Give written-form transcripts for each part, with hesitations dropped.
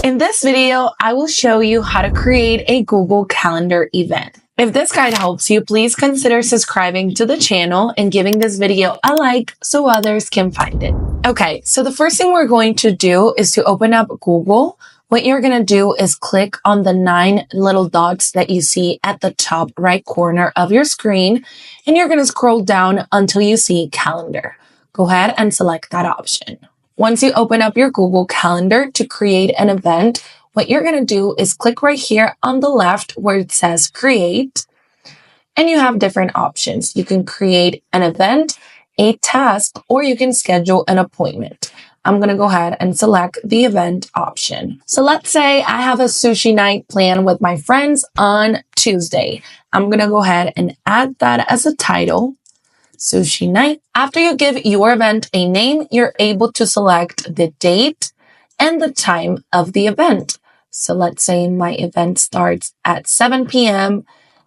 In this video, I will show you how to create a Google Calendar event. If this guide helps you, please consider subscribing to the channel and giving this video a like so others can find it. Okay, so the first thing we're going to do is to open up Google. What you're going to do is click on the 9 little dots that you see at the top right corner of your screen, and you're going to scroll down until you see Calendar. Go ahead and select that option. Once you open up your Google Calendar to create an event, what you're going to do is click right here on the left where it says Create, and you have different options. You can create an event, a task, or you can schedule an appointment. I'm going to go ahead and select the event option. So let's say I have a sushi night planned with my friends on Tuesday. I'm going to go ahead and add that as a title. Sushi night. After you give your event a name, you're able to select the date and the time of the event. So let's say my event starts at 7 p.m.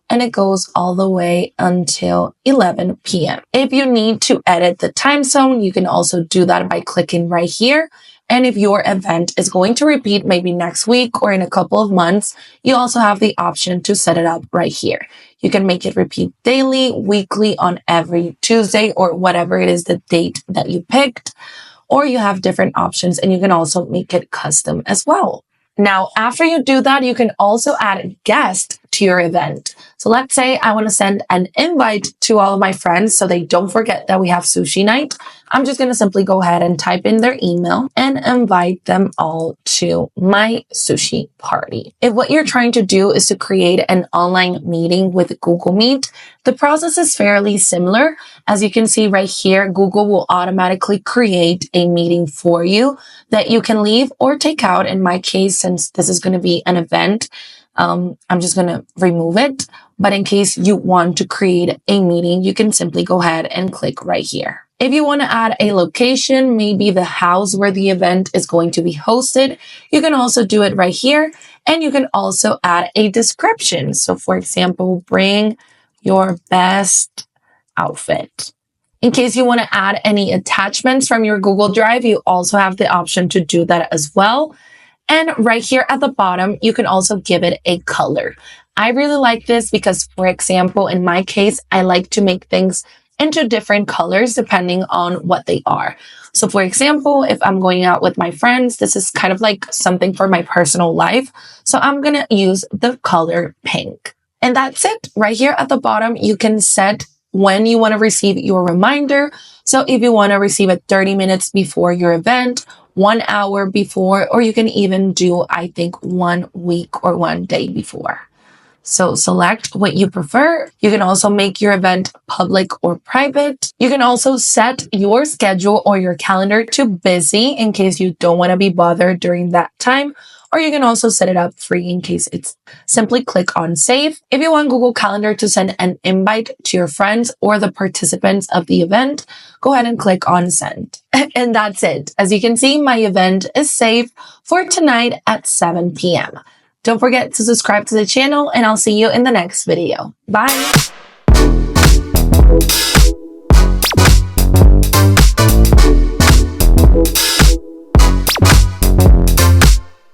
and it goes all the way until 11 p.m. If you need to edit the time zone, you can also do that by clicking right here. And if your event is going to repeat maybe next week or in a couple of months, you also have the option to set it up right here. You can make it repeat daily, weekly, on every Tuesday, or whatever it is the date that you picked. Or you have different options and you can also make it custom as well. Now, after you do that, you can also add a guest to your event. So let's say I want to send an invite to all of my friends so they don't forget that we have sushi night. I'm just going to simply go ahead and type in their email and invite them all to my sushi party. If what you're trying to do is to create an online meeting with Google Meet, the process is fairly similar. As you can see right here, Google will automatically create a meeting for you that you can leave or take out. In my case, since this is going to be an event, I'm just going to remove it. But in case you want to create a meeting, you can simply go ahead and click right here. If you want to add a location, maybe the house where the event is going to be hosted, you can also do it right here. And you can also add a description. So for example, bring your best outfit. In case you want to add any attachments from your Google Drive, you also have the option to do that as well. And right here at the bottom, you can also give it a color. I really like this because, for example, in my case, I like to make things into different colors depending on what they are. So for example, if I'm going out with my friends, this is kind of like something for my personal life. So I'm going to use the color pink. And that's it. Right here at the bottom, you can set when you want to receive your reminder. So if you want to receive it 30 minutes before your event, 1 hour before, or you can even do, I think, 1 week or 1 day before. So select what you prefer. You can also make your event public or private. You can also set your schedule or your calendar to busy in case you don't want to be bothered during that time. Or you can also set it up free in case it's simply click on save. If you want Google Calendar to send an invite to your friends or the participants of the event, go ahead and click on send. And that's it. As you can see, my event is saved for tonight at 7 p.m. Don't forget to subscribe to the channel and I'll see you in the next video. Bye.